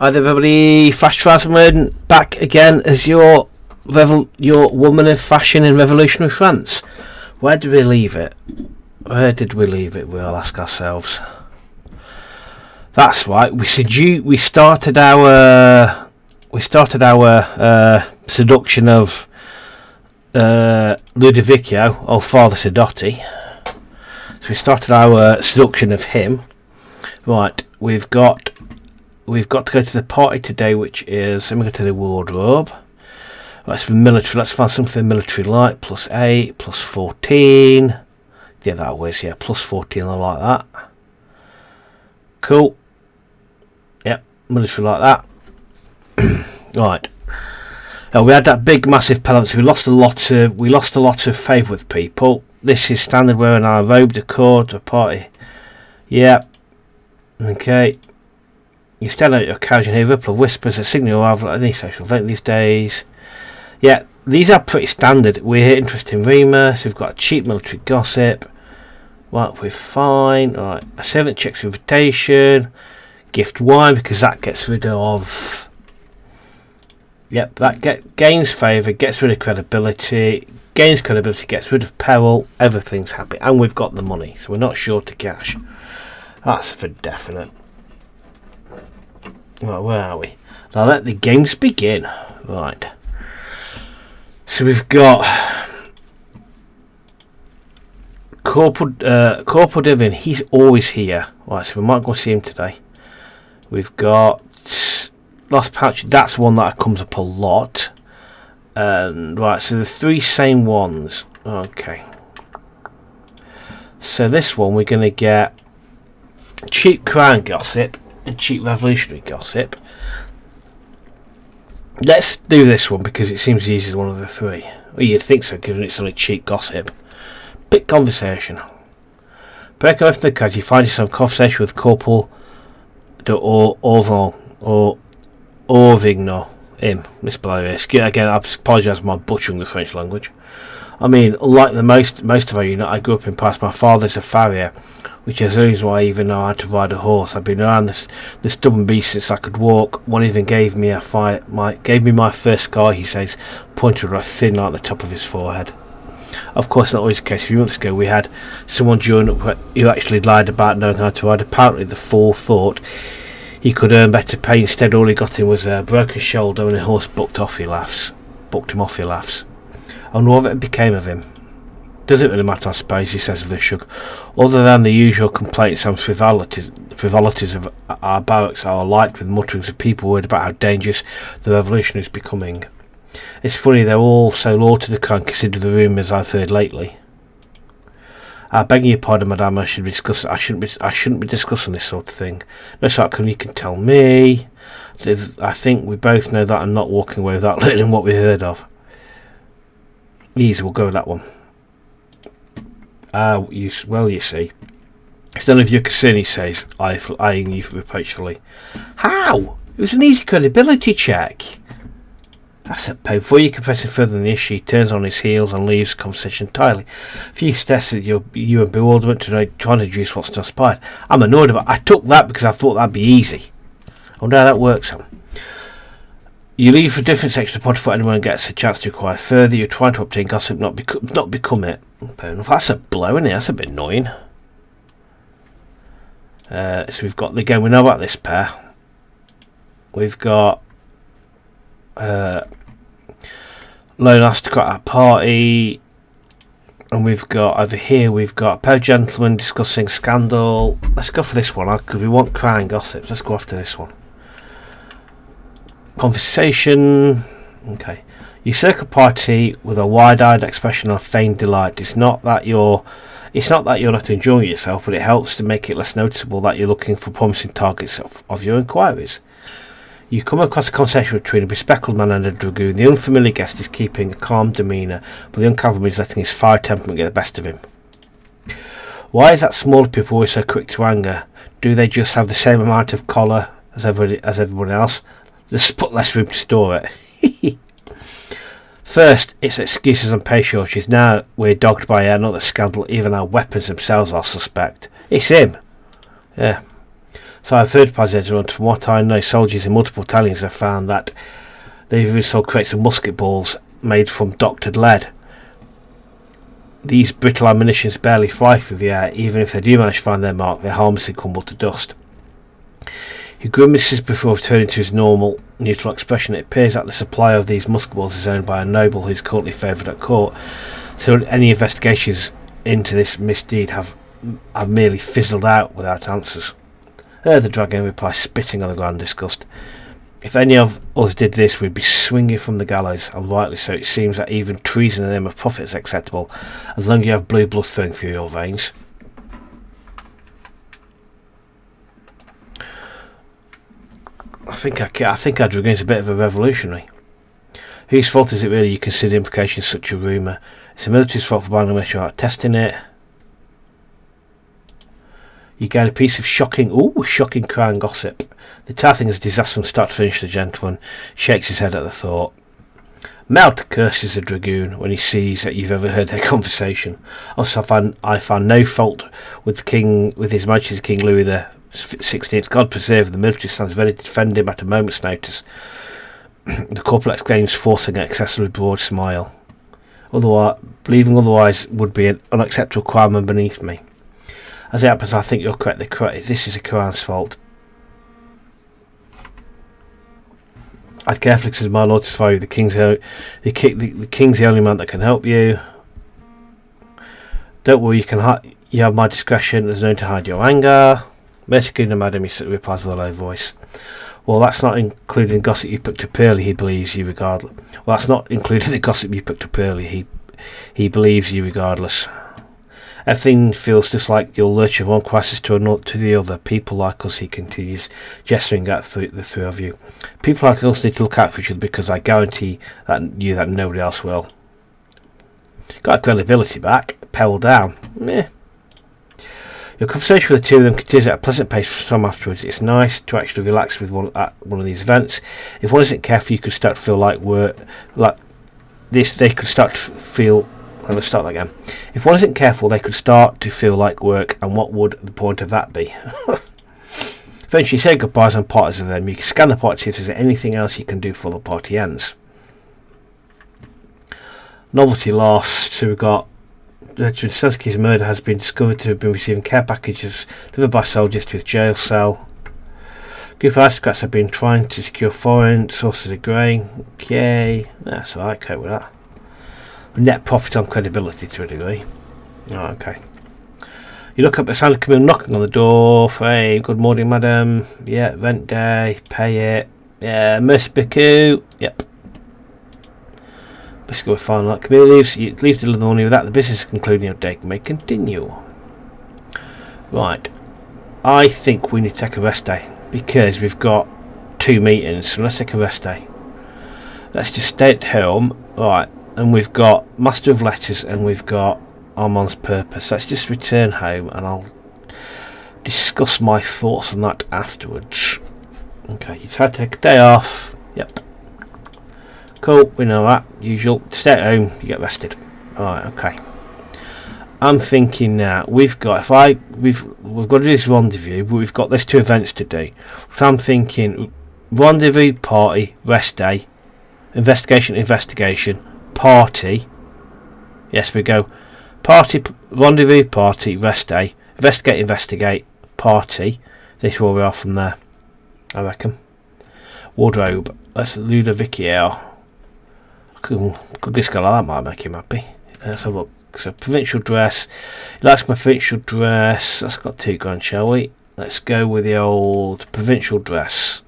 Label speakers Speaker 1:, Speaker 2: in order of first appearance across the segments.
Speaker 1: Hi there everybody, Flash Trasman back again as your woman of fashion in revolutionary France. Where did we leave it? We'll ask ourselves. That's right, we started our seduction of Ludovico, or Father Sadotti. So we started our seduction of him. Right, we've got to go to the party today, which is, let me go to the wardrobe. That's for military. Let's find something military like. +8, +14. Yeah, that was, yeah, +14. I like that. Cool. Yep, military like that. Right. Now, we had that big, massive penalty. We lost a lot of favour with people. This is standard wearing our robe de cour to a party. Yep. Okay. You stand out your couch and hear a ripple of whispers, a signal of any social event these days. Yeah, these are pretty standard. We hear interesting rumours. We've got a cheap military gossip. Right, we're fine. Alright, a servant checks invitation. Gift wine, because that gets rid of... Yep, that gains favour, gets rid of credibility. Gains credibility, gets rid of peril. Everything's happy. And we've got the money, so we're not short of cash. That's for definite. Right, where are we? Now let the games begin. Right. So we've got Corporal Divin. He's always here. Right, so we might go see him today. We've got Lost Pouch. That's one that comes up a lot. And right, so the three same ones. Okay. So this one we're going to get cheap crown gossip and cheap revolutionary gossip. Let's do this one because it seems the easiest one of the three. Well, you'd think so, given it's only cheap gossip. Bit conversation. Break away from the card, you find yourself in conversation with Corporal Orvigno. Him. Again, I apologise for my butchering the French language. I mean, like the most of our unit, I grew up in Paris. My father's a farrier, which is the reason why I even know how to ride a horse. I've been around this stubborn beast since I could walk. One even gave me my first scar, he says, pointed right thin like the top of his forehead. Of course, not always the case. A few months ago, we had someone join up who actually lied about knowing how to ride. Apparently, the fool thought he could earn better pay. Instead, all he got in was a broken shoulder and a horse bucked him off, he laughs. I wonder what it became of him. Doesn't really matter, I suppose, he says with a shrug. Other than the usual complaints and frivolities of our barracks are alight with mutterings of people worried about how dangerous the revolution is becoming. It's funny, they're all so loyal to the crown, consider the rumours I've heard lately. I beg your pardon, madame, I shouldn't be discussing this sort of thing. No, Sarkon, you can tell me. I think we both know that I'm not walking away without learning what we heard of. Easy, we'll go with that one. You see. It's none of your concern, he says, eyeing you reproachfully. How? It was an easy credibility check. That's a pain. Before you can press it further in the issue, he turns on his heels and leaves the conversation entirely. A few steps at you in bewilderment trying to deduce what's transpired. I'm annoyed about it. I took that because I thought that'd be easy. I wonder how that works out. You leave for a different section of the pod before anyone gets a chance to inquire further. You're trying to obtain gossip, not become it. Fair enough. That's a blow, isn't it? That's a bit annoying. So we've got we know about this pair. We've got lone aristocrat at a party, and we've got over here a pair of gentlemen discussing scandal. Let's go for this one because we want crying gossip. Let's go after this one. Conversation. Okay. You circle party with a wide-eyed expression of feigned delight. It's not that you're not enjoying yourself, but it helps to make it less noticeable that you're looking for promising targets of your inquiries. You come across a conversation between a bespectacled man and a dragoon. The unfamiliar guest is keeping a calm demeanour, but the young cavalryman is letting his fire temperament get the best of him. Why is that smaller people always so quick to anger? Do they just have the same amount of choler as everyone else? Just put less room to store it. First, it's excuses and pay shortages. Now we're dogged by another scandal. Even our weapons themselves are suspect. It's him. Yeah. So I've heard, President, and from what I know, soldiers in multiple battalions have found that they've even sold crates of musket balls made from doctored lead. These brittle ammunitions barely fly through the air. Even if they do manage to find their mark, they harmlessly crumble to dust. He grimaces before returning to his normal, neutral expression. It appears that the supply of these musket balls is owned by a noble who is currently favoured at court, so any investigations into this misdeed have merely fizzled out without answers. The dragon replies, spitting on the ground in disgust. If any of us did this, we'd be swinging from the gallows, and rightly so. It seems that even treason in the name of profit is acceptable, as long as you have blue blood flowing through your veins. I think our dragoon's a bit of a revolutionary. Whose fault is it really you consider the implications of such a rumour? It's the military's fault for buying a mission without testing it. You gain a piece of shocking crown gossip. The entire thing is a disaster from start to finish. The gentleman shakes his head at the thought. Melt curses the dragoon when he sees that you've ever heard their conversation. Also, I find no fault with the king, with His Majesty King Louis the 16th. God preserve, the military stands ready to defend him at a moment's notice. The corporal exclaims, forcing an excessively broad smile. Believing otherwise would be an unacceptable requirement beneath me. As it happens, I think you're correct. This is a Quran's fault. I'd carefully consider my lord to advise you. The king's the only man that can help you. Don't worry, you have my discretion. There's no need to hide your anger. Mercy Kingdom, madam, he replies with a low voice. Well, that's not including the gossip you picked up early. He believes you regardless. Well, that's not including the gossip you picked up early. He believes you regardless. Everything feels just like you're lurching from one crisis to the other. People like us, he continues, gesturing at the three of you. People like us need to look out for each other because I guarantee that nobody else will. Got credibility back. Pedal down. Meh. Your conversation with the two of them continues at a pleasant pace for some afterwards. It's nice to actually relax with one of these events. If one isn't careful, you could start to feel like they could start to feel. Let's start that again. If one isn't careful, they could start to feel like work, and what would the point of that be? Eventually, you say goodbyes and parties with them. You can scan the party to see if there's anything else you can do before the party ends. Novelty lost. So we've got Trzaskowski's murder has been discovered to have been receiving care packages delivered by soldiers to his jail cell. Group of aristocrats have been trying to secure foreign sources of grain. Okay, that's alright, cope with that. Net profit on credibility to a degree. Oh, okay. You look up at sound of Camille knocking on the door. Hey, good morning, madam. Yeah, rent day, pay it. Yeah, merci beaucoup. Yep. Basically, we're fine. Like Camille leaves the morning with that. The business concluding your day may continue. Right. I think we need to take a rest day because we've got 2 meetings. So let's take a rest day. Let's just stay at home. Right. And we've got Master of Letters and we've got Armand's Purpose. Let's just return home and I'll discuss my thoughts on that afterwards. Okay, you decide to take a day off. Yep. Cool, we know that. Usual. Stay at home, you get rested. Alright, okay. I'm thinking now, we've got to do this rendezvous, but we've got these 2 events to do. So I'm thinking rendezvous, party, rest day, investigation, party. Yes, we go. Party, rendezvous, party, rest day, investigate, party. This is where we are from there, I reckon. Wardrobe. Let's Ludovicio. Could this guy like that might make him happy. Let's have a look. So provincial dress. He likes my provincial dress. That's got £2 shall we? Let's go with the old provincial dress.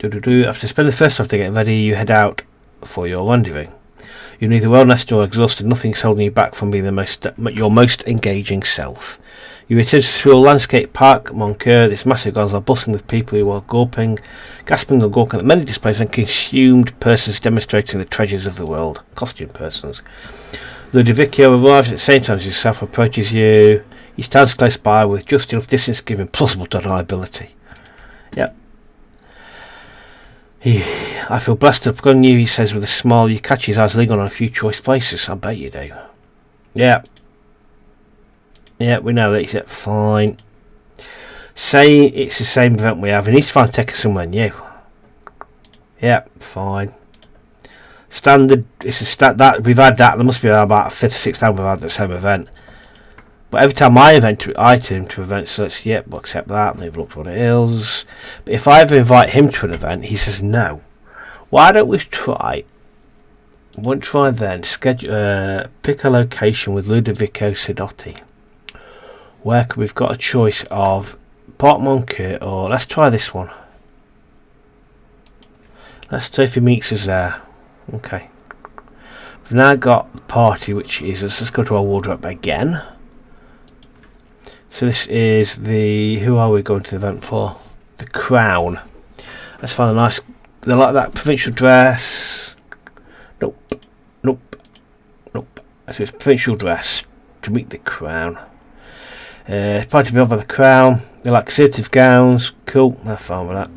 Speaker 1: After spending the first half day getting ready, you head out for your rendezvous. You're neither well rested or exhausted. Nothing's holding you back from being your most engaging self. You return to the Swirl Landscape Park, Moncur. This massive grounds are bustling with people who are gasping and gawking at many displays and consumed persons demonstrating the treasures of the world. Costume persons. Ludovicio arrives at the same time as yourself, approaches you. He stands close by with just enough distance to give him plausible deniability. Yep. I feel blessed to have forgotten you, he says with a smile. You catch his eyes lingering on a few choice places. I bet you do. Yeah. Yeah, we know that. He said, fine. Say it's the same event we have. He needs to find take us somewhere new. Yeah, fine. Standard. It's a that we've had that. There must be about a fifth, sixth time we've had the same event. But every time I turn to event, so let's we'll accept that. And they've looked what it is. But if I ever invite him to an event, he says no. Why don't we try? Won't try then. Schedule. Pick a location with Ludovico Sidotti. Where we've got a choice of Park Monke, or let's try this one. Let's see if he meets us there. Okay. We've now got the party, which is, let's go to our wardrobe again. So this is the, who are we going to the event for? The Crown. Let's find a nice, they like that provincial dress. Nope. So it's provincial dress to meet the Crown. Party to by the Crown. They like assertive gowns. Cool, have fun with that.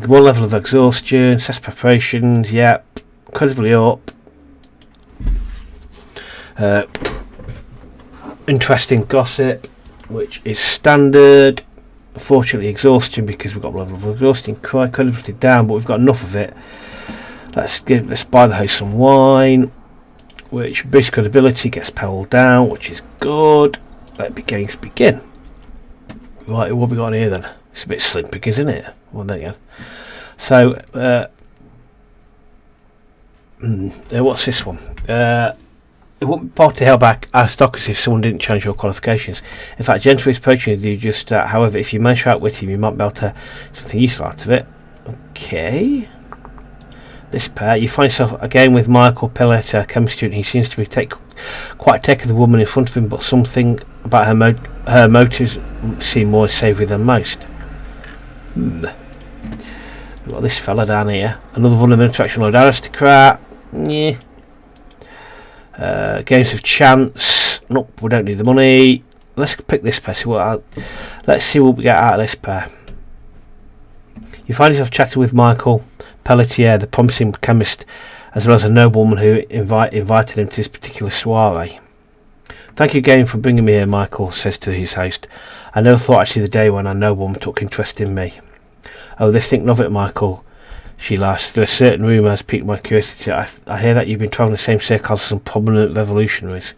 Speaker 1: One level of exhaustion, assess preparations, yep. Incredibly up. Interesting gossip, which is standard. Unfortunately exhaustion because we've got a level of exhaustion, credibility down, but we've got enough of it. Let's buy the host some wine, which boosts credibility, gets power down, which is good. Let games begin. Right, what have we got here then? It's a bit slim pickings, isn't it? Well, there you go. So, what's this one? It wouldn't be part to held back aristocracy if someone didn't challenge your qualifications. In fact, gentlemen is approaching you just however, if you manage to outwit him, you might be able to something useful out of it. Okay. This pair, you find yourself again with Michael Pellet, a chemistry student. He seems to be quite taken the woman in front of him, but something about her motives seem more savoury than most. We've got this fella down here, another vulnerable interaction with aristocrat. Yeah. Games of chance. Nope, we don't need the money. Let's pick this pair. Let's see what we get out of this pair. You find yourself chatting with Michael Pelletier, the promising chemist, as well as a nobleman who invited him to this particular soiree. Thank you again for bringing me here, Michael says to his host. I never thought I'd see the day when a nobleman took interest in me. Oh, this thinking of it, Michael. She laughs. There are certain rumours piqued my curiosity. I hear that you've been travelling the same circles as some prominent revolutionaries.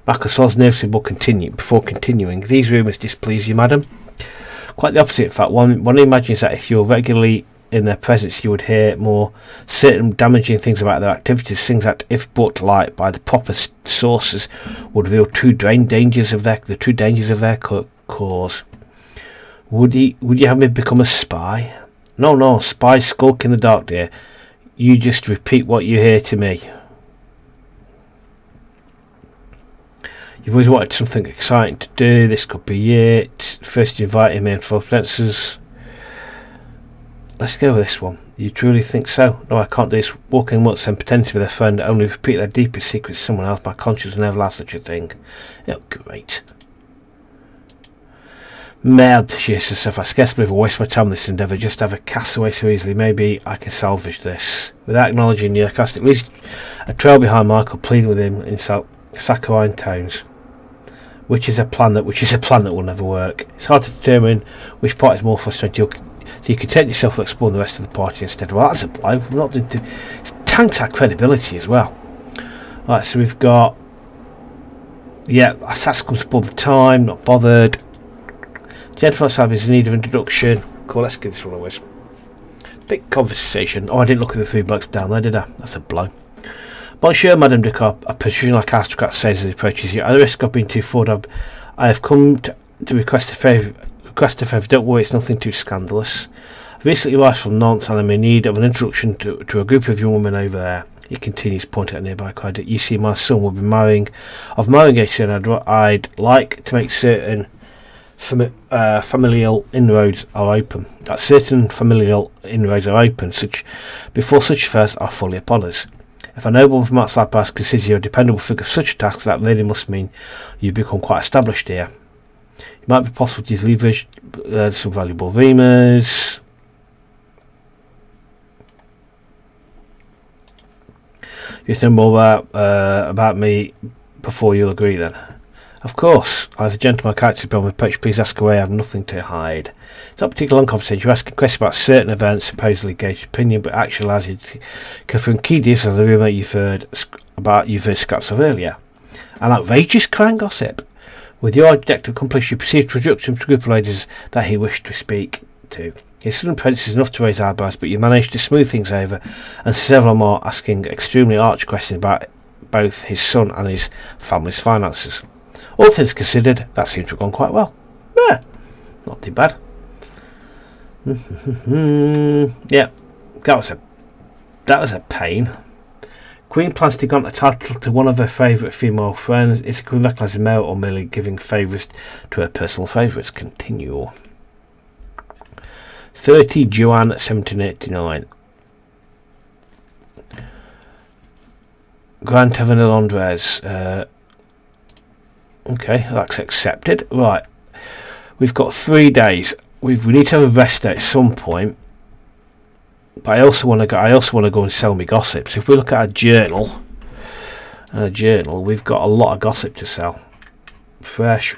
Speaker 1: Michael swallows nervously before continuing. These rumours displease you, madam? Quite the opposite, in fact. One imagines that if you were regularly in their presence, you would hear more certain damaging things about their activities, things that, if brought to light by the proper sources, would reveal the true dangers of their cause. Would you have me become a spy? No, spies skulk in the dark, dear. You just repeat what you hear to me. You've always wanted something exciting to do. This could be it. First you invite him in for offences. Let's go with this one. You truly think so? No, I can't do this. Walking once and pretending to be their friend, only repeat their deepest secrets to someone else. My conscience will never allow such a thing. Oh, great. Merde, she says, if I scarce believe I waste my time on this endeavour, just have a castaway so easily. Maybe I can salvage this. Without acknowledging the cast, at least a trail behind Michael, pleading with him in saccharine tones. Which is a plan that will never work. It's hard to determine which part is more frustrating. So you content yourself with exploring the rest of the party instead. Well, that's a blow. We're not doing it's tanked our credibility as well. Right, so we've got Assassin comes above the time, not bothered. Gentleman Savage is in need of introduction. Cool, let's give this one a whiz. Big conversation. Oh, I didn't look at the three blokes down there, did I? That's a blow. Monsieur, Madame de Cop, a position like aristocrat says as he approaches you. At the risk of being too forward, I have come to request a favour. Don't worry, it's nothing too scandalous. I've recently arrived from Nantes and I'm in need of an introduction to a group of young women over there. He continues, pointing at a nearby crowd. You see, my son will be marrying age soon. I'd like to make certain familial inroads are open. Before such affairs are fully upon us. If a nobleman from outside Paris considers you a dependable figure for such a task, that really must mean you become quite established here. It might be possible to use leverage, some valuable rumors. You know more about me before you'll agree then. Of course, as a gentleman character build my page, please ask away, I have nothing to hide. It's not a particularly long conversation, you're asking questions about certain events, supposedly gauged opinion, but actually allows you to confirm key details of the rumour you've heard scraps of earlier. An outrageous crime gossip. With your object to accomplish, you perceived introduction to a group of ladies that he wished to speak to. His sudden presence is enough to raise eyebrows, but you managed to smooth things over, and several more asking extremely arch questions about both his son and his family's finances. All things considered, that seems to have gone quite well. Yeah, not too bad. Yeah, that was a pain. Queen plans to grant the title to one of her favourite female friends. Is the Queen recognising merit or merely giving favours to her personal favourites? Continue. 30 Juan 1789. Grant Evanil Andres. Okay, that's accepted. Right, we've got 3 days. We need to have a rest day at some point. But I also want to go and sell me gossip. So if we look at our journal, we've got a lot of gossip to sell. Fresh.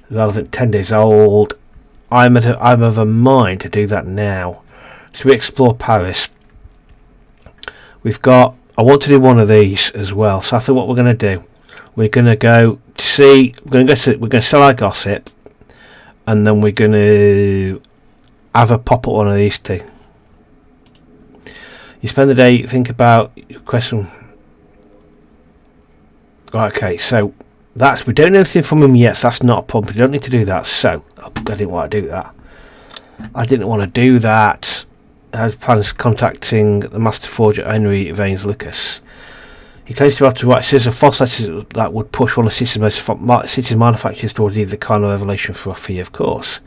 Speaker 1: Relevant, 10 days old. I'm of a mind to do that now. So we explore Paris. I want to do one of these as well. So I think what we're going to do, we're going to sell our gossip, and then we're going to have a pop at one of these two. You spend the day, think about your question. Okay, so we don't know anything from him yet, so that's not a problem. We don't need to do that. So I didn't want to do that. I had plans contacting the master forger Henry Vanes Lucas. He claims to be able to write series of false letters that would push one of the city's manufacturers towards either kind of revelation for a fee, of course.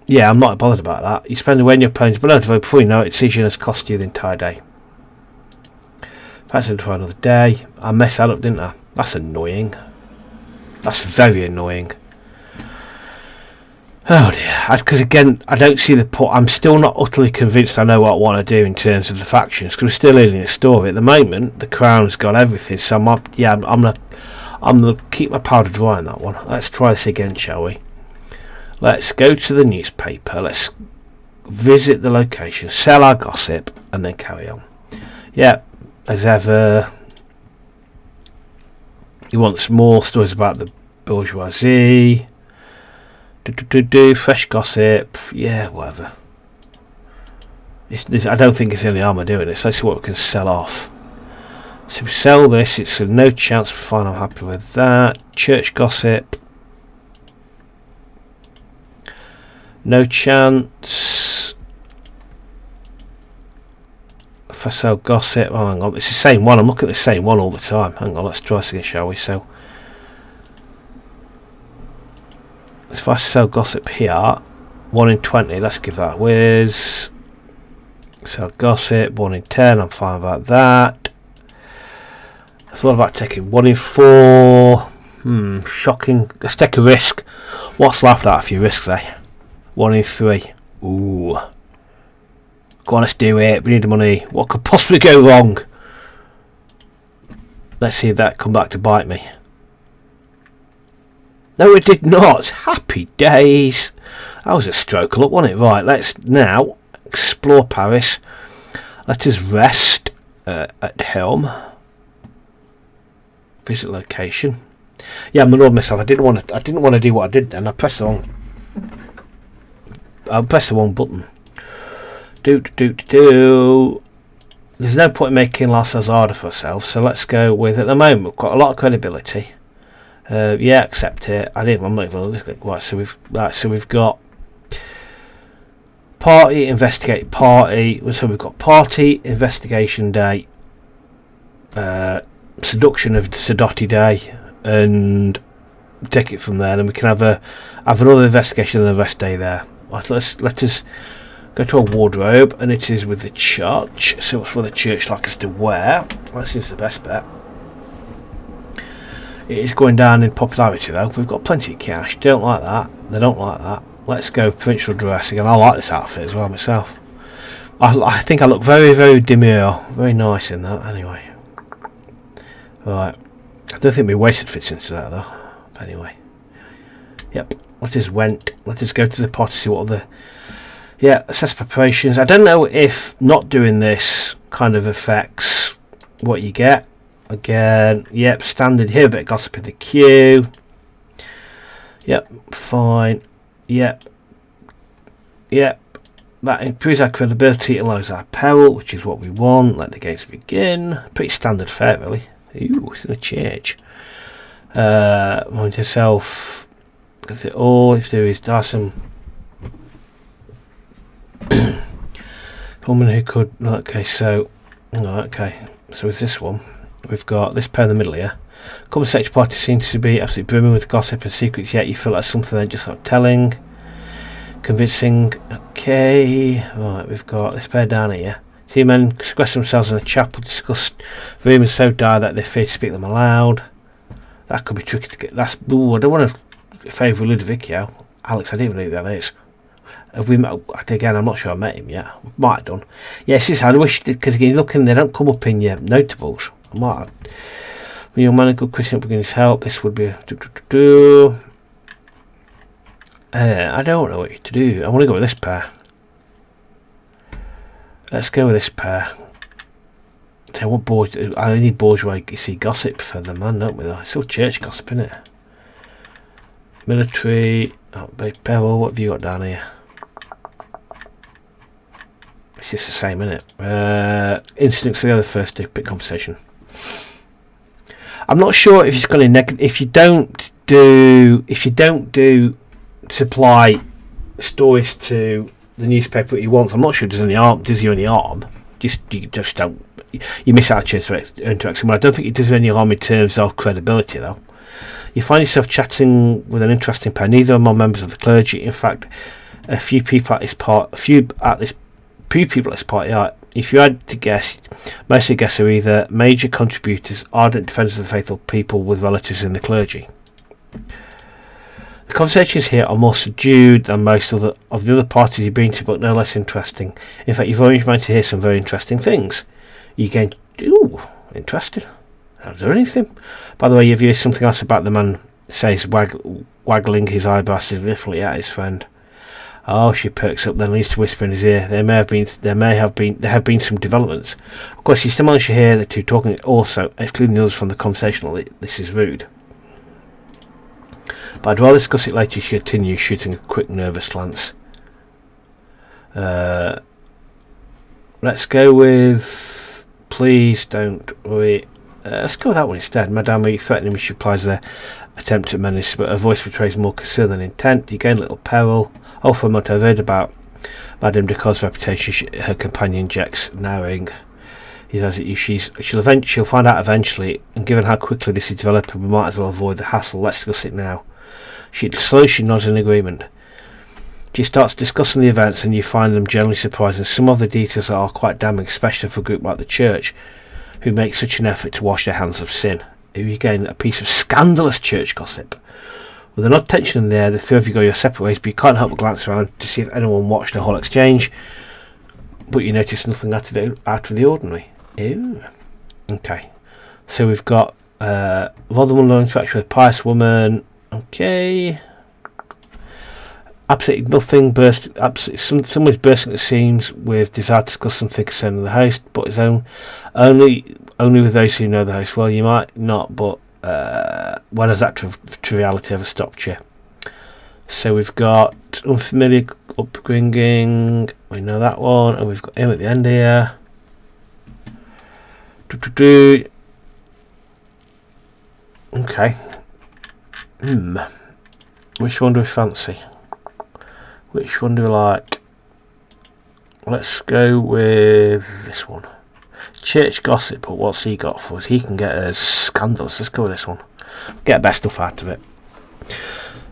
Speaker 1: Yeah, I'm not bothered about that. You spend away in your opponent's below before you know it, decision has cost you the entire day. That's it for another day. I messed that up, didn't I? That's annoying. That's very annoying. Oh dear. Because again, I don't see the point. I'm still not utterly convinced I know what I want to do in terms of the factions, because we're still in the story. At the moment, the Crown's got everything, so I'm gonna keep my powder dry on that one. Let's try this again, shall we? Let's go to the newspaper. Let's visit the location, sell our gossip, and then carry on. Yeah, as ever. He wants more stories about the bourgeoisie. Fresh gossip. Yeah, whatever. I don't think it's any harm in doing this. Let's see what we can sell off. So if we sell this, it's a no chance. Fine, I'm happy with that. Church gossip. No chance. If I sell gossip, oh hang on, it's the same one. I'm looking at the same one all the time. Hang on, let's try this again, shall we? So if I sell gossip here, 1 in 20, let's give that a whiz. Sell gossip, 1 in 10, I'm fine about that. So what about taking 1 in 4? Shocking. Let's take a risk. What's left out a few risks, eh? 1 in 3. Ooh. Go on, let's do it. We need the money. What could possibly go wrong? Let's see if that come back to bite me. No, it did not. Happy days. That was a stroke of luck, wasn't it? Right, let's now explore Paris. Let us rest at home. Visit location. Yeah, I'm annoyed myself. I didn't want to do what I did then. I pressed the wrong button. There's no point in making life harder for ourselves, so let's go with, at the moment, we've got a lot of credibility. Yeah, accept it. I'm not even looking. Right, so we've got party, investigate party. So we've got party, investigation day, seduction of Sadotti day, and take it from there. Then we can have another investigation and the rest day there. Right, let us go to a wardrobe, and it is with the church. So what's for the church like us to wear? That seems the best bet. It is going down in popularity though. We've got plenty of cash. Don't like that. They don't like that. Let's go provincial dress again. I like this outfit as well myself. I think I look very, very demure. Very nice in that anyway. Right. I don't think my waistcoat fits into that though. But anyway. Yep. Let us go to the pot to see what other... Yeah, assess preparations. I don't know if not doing this kind of affects what you get. Again, yep, standard here, a bit of gossip in the queue. Yep, fine. Yep. That improves our credibility, allows our peril, which is what we want. Let the games begin. Pretty standard fare, really. Ooh, it's in a change. Mind yourself. That's it all. If there is some woman who could. Okay, so. Okay, so with this one, we've got this pair in the middle here. Conversation party seems to be absolutely brimming with gossip and secrets, yet you feel like something they're just not telling. Convincing. Okay, right, we've got this pair down here. Two men express themselves in a chapel, discuss rumours so dire that they fear to speak them aloud. That could be tricky to get. That's. Ooh, I don't want to favour Ludovicio. Alex, I don't even know who that is. Have we met? Again, I'm not sure I met him yet. Might have done. Yes, it's hard. I wish, because again, looking, they don't come up in your notables. I might have. When your man a good Christian begins his help, this would be I don't know what to do. I want to go with this pair. Let's go with this pair. I need bourgeois, you see, gossip for the man, don't we? It's all church gossip, isn't it? Military. Oh, Beryl, what have you got down here? It's just the same, isn't it? Instincts are the first to pick conversation. I'm not sure if it's going to negative. If you don't do supply stories to the newspaper that you want, I'm not sure does you any harm. You just don't. You miss out chance for interaction. But I don't think it does you any harm in terms of credibility, though. You find yourself chatting with an interesting pair. Neither of them are members of the clergy. In fact, few people at this party are. If you had to guess, most of the guests are either major contributors, ardent defenders of the faith, or people with relatives in the clergy. The conversations here are more subdued than most of the other parties you've been to, but no less interesting. In fact, you've always managed to hear some very interesting things. You gain, interesting. Is there anything? By the way, you've heard something else about the man says waggling his eyebrows significantly at his friend. Oh, she perks up, then leads to whisper in his ear. There have been some developments. Of course, you still manage to hear the two talking, also excluding the others from the conversation. This is rude. But I'd rather discuss it later. She continues, shooting a quick, nervous glance. Let's go with. Please don't worry. Let's go with that one instead. Madame, are you threatening me? She replies their attempt at menace, but her voice betrays more concern than intent. You gain a little peril. Oh, for a moment I've heard about Madame de Cause's reputation. Her companion injects, narrowing. He says that she'll find out eventually, and given how quickly this is developing, we might as well avoid the hassle. Let's discuss it now. She nods in agreement. She starts discussing the events, and you find them generally surprising. Some of the details are quite damning, especially for a group like the church, who make such an effort to wash their hands of sin. Here you gain a piece of scandalous church gossip. With an odd tension in the air, the three of you go your separate ways, but you can't help but glance around to see if anyone watched the whole exchange. But you notice nothing out of the ordinary. Ew. Okay. So we've got Voldemort interaction with a pious woman. Okay. Absolutely nothing. Someone's bursting at the seams with desire to discuss something concerning the host, but his own only with those who know the host. Well, you might not, but when has that triviality ever stopped you? So we've got unfamiliar upbringing. We know that one, and we've got him at the end here. Okay. Which one do we fancy? Which one do we like? Let's go with this one. Church gossip, but what's he got for us? He can get us scandalous. Let's go with this one. Get best stuff out of it.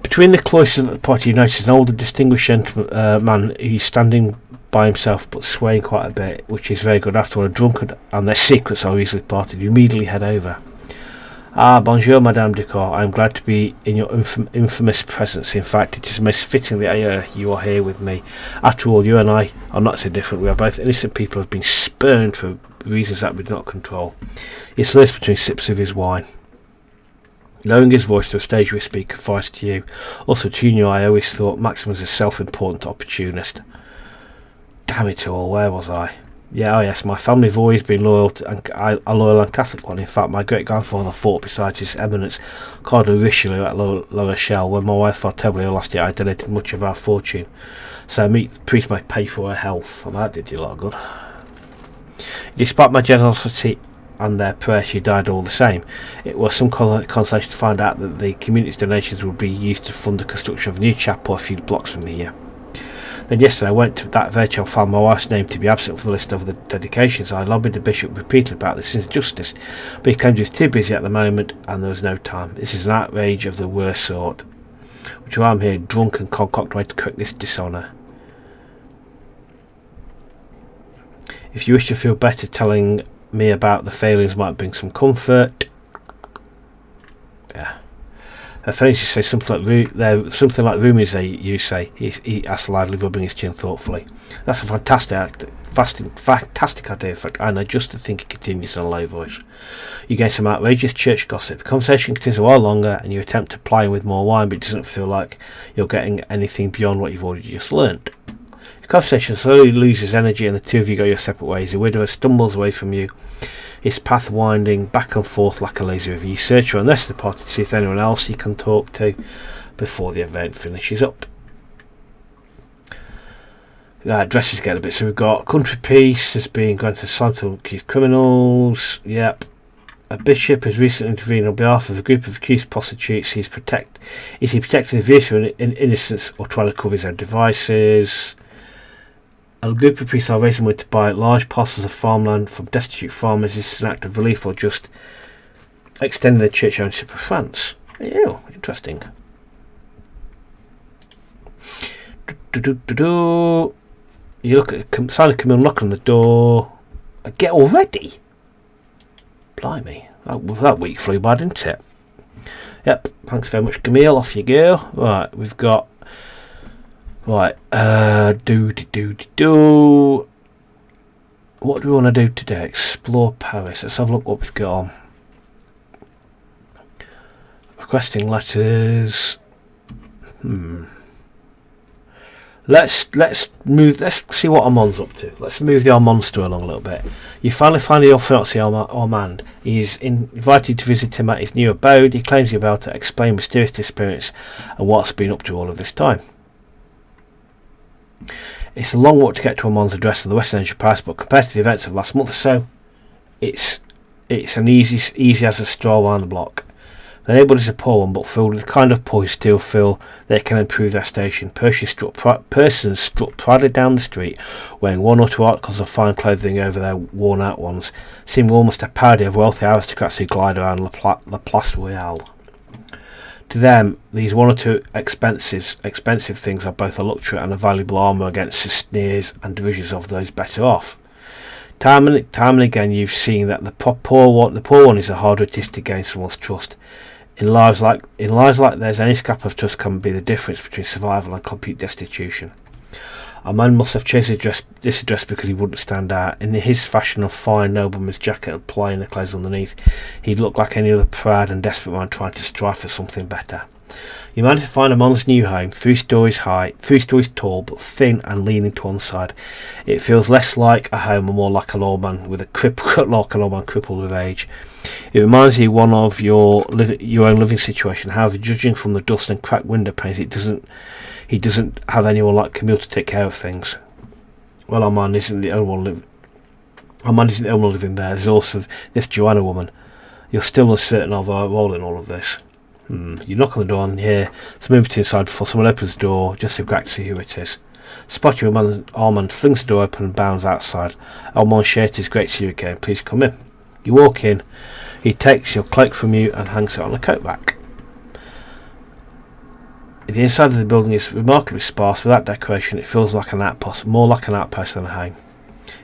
Speaker 1: Between the cloisters at the party, you notice an older, distinguished gentleman, man who's standing by himself but swaying quite a bit, which is very good. After all, a drunkard and their secrets are easily parted. You immediately head over. Ah, bonjour, Madame Ducor. I am glad to be in your infamous presence. In fact, it is most fitting that you are here with me. After all, you and I are not so different. We are both innocent people who have been spurned for reasons that we do not control. He slips between sips of his wine, lowering his voice to a stage where speak confided to you. Also, to you, I always thought Maxim was a self-important opportunist. Damn it all, where was I? Yeah, oh yes, my family have always been loyal a loyal and Catholic one. In fact, my great-grandfather fought beside His Eminence Cardinal Richelieu at La Rochelle. When my wife fell terribly ill last year, I donated much of our fortune. So the priest might pay for her health, and that did you a lot of good. Despite my generosity and their prayer, she died all the same. It was some consolation to find out that the community's donations would be used to fund the construction of a new chapel a few blocks from here. Then yesterday I went to that virtual and found my wife's name to be absent from the list of the dedications. I lobbied the bishop repeatedly about this injustice, but he claimed he was too busy at the moment and there was no time. This is an outrage of the worst sort, which is why I'm here drunk and concoct a way to correct this dishonour. If you wish to feel better, telling me about the failings might bring some comfort. Yeah. Her failings say something like rumours. You say. He asked lightly, rubbing his chin thoughtfully. That's a fantastic idea. In fact, I know just to think. He continues in a low voice. You gain some outrageous church gossip. The conversation continues a while longer, and you attempt to ply with more wine, but it doesn't feel like you're getting anything beyond what you've already just learnt. The conversation slowly loses energy, and the two of you go your separate ways. The widower stumbles away from you, his path winding back and forth like a lazy river. You search around the rest of the party to see if anyone else you can talk to before the event finishes up. Dresses get a bit. So we've got country peace has been granted asylum to accused criminals. Yep. A bishop has recently intervened on behalf of a group of accused prostitutes. Is he protecting the views of innocence or trying to cover his own devices? A group of priests are raising money to buy large parcels of farmland from destitute farmers. Is this an act of relief or just extending the church ownership of France? Ew, interesting. You look at Silent Camille knocking on the door. Get already? Blimey. That week flew by, didn't it? Yep, thanks very much, Camille. Off you go. Right, we've got... Right, What do we want to do today? Explore Paris. Let's have a look what we've got on. Requesting letters. Let's see what Armand's up to. Let's move the Armand story along a little bit. You finally find the orthodoxy Armand. He's invited to visit him at his new abode. He claims you're about to explain mysterious disappearance and what's been up to all of this time. It's a long walk to get to Armand's address on the western edge of Paris, but compared to the events of last month or so, it's an easy as a stroll around the block. The neighbourhood is a poor one, but filled with the kind of poor who still feel they can improve their station. Persons strut proudly down the street, wearing one or two articles of fine clothing over their worn-out ones, seeming almost a parody of wealthy aristocrats who glide around La Place Royale. To them, these one or two expensive things are both a luxury and a valuable armour against the sneers and derisions of those better off. Time and again, you've seen that the poor one is a harder it is to gain someone's trust. In lives like theirs, any scrap of trust can be the difference between survival and complete destitution. A man must have chosen this address because he wouldn't stand out. In his fashion of fine nobleman's jacket and plain clothes underneath, he'd look like any other proud and desperate man trying to strive for something better. You managed to find Armand's new home, 3 stories tall, but thin and leaning to one side. It feels less like a home and more like a lawman crippled with age. It reminds you one of your own living situation. However, judging from the dust and cracked window panes, he doesn't have anyone like Camille to take care of things. Well, Armand isn't the only one living there. There's also this Joanna woman. You're still uncertain of her role in all of this. You knock on the door and hear some movement inside before someone opens the door, just to crack to see who it is. Spot you, Armand flings the door open and bounds outside. Armand Shate, is great to see you again. Please come in. You walk in. He takes your cloak from you and hangs it on a coat rack. The inside of the building is remarkably sparse. Without decoration, it feels like an outpost, more like an outpost than a home.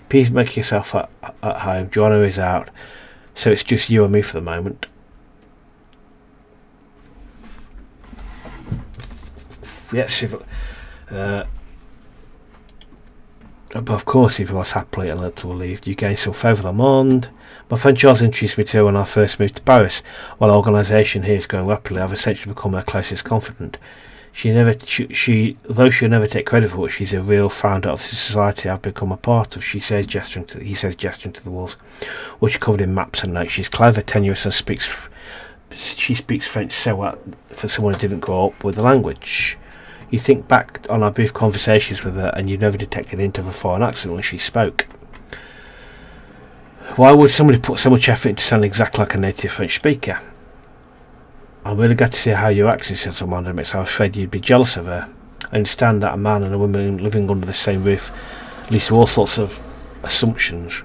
Speaker 1: Please make yourself at home. Joanna is out, so it's just you and me for the moment. but of course, if you was happily and little relieved, you gain some favour with the monde. My friend Charles introduced me to her when I first moved to Paris. While the organisation here is going rapidly, I've essentially become her closest confidant. Though she'll never take credit for it, she's a real founder of the society I've become a part of. He says, gesturing to the walls, which are covered in maps and notes. She's clever, tenuous, and speaks French so well for someone who didn't grow up with the language. You think back on our brief conversations with her, and you never detected a hint of a foreign accent when she spoke. Why would somebody put so much effort into sounding exactly like a native French speaker? I'm really glad to see how you actually said someone admits. I was afraid you'd be jealous of her. I understand that a man and a woman living under the same roof leads to all sorts of assumptions.